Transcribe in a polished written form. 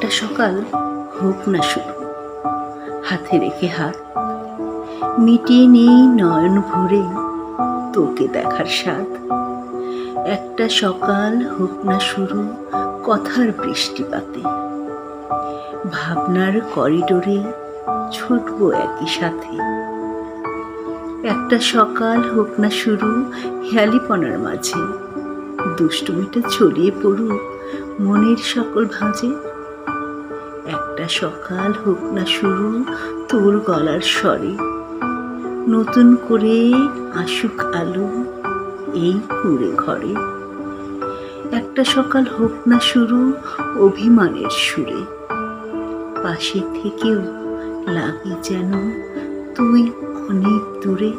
একটা সকাল হোক না শুরু, হাতে রেখে হাত, মিটিয়ে নেই নয়ন ভরে তোকে দেখার স্বাদ। একটা সকাল হোক না শুরু কথার বৃষ্টিপাতে, ভাবনার করিডোরে ছুটবো একই সাথে। একটা সকাল হোক না শুরু হেয়ালিপনার মাঝে, দুষ্টুমিটা ছড়িয়ে পড়ুক মনের সকল ভাঁজে। একটা সকাল হোক না শুরু তোর গলার স্বরে, নতুন করে আসুক আলো এই কুঁড়ে ঘরে। একটা সকাল হোক না শুরু অভিমানের সুরে, পাশে থেকেও লাগে যেন তুই অনেক দূরে।